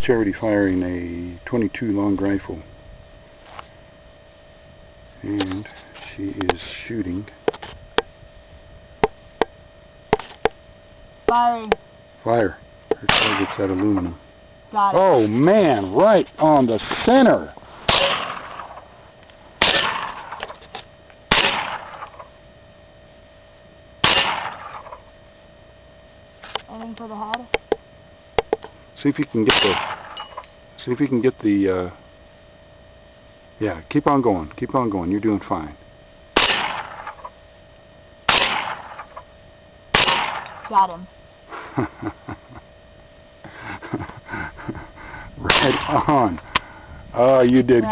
Charity firing a .22 long rifle, and she is shooting. Firing. Fire. Her target's at aluminum. Got it. Oh man, right on the center. Aiming for the head. See if you can get the yeah, keep on going. Keep on going. You're doing fine. Got him. Right on. Oh, you did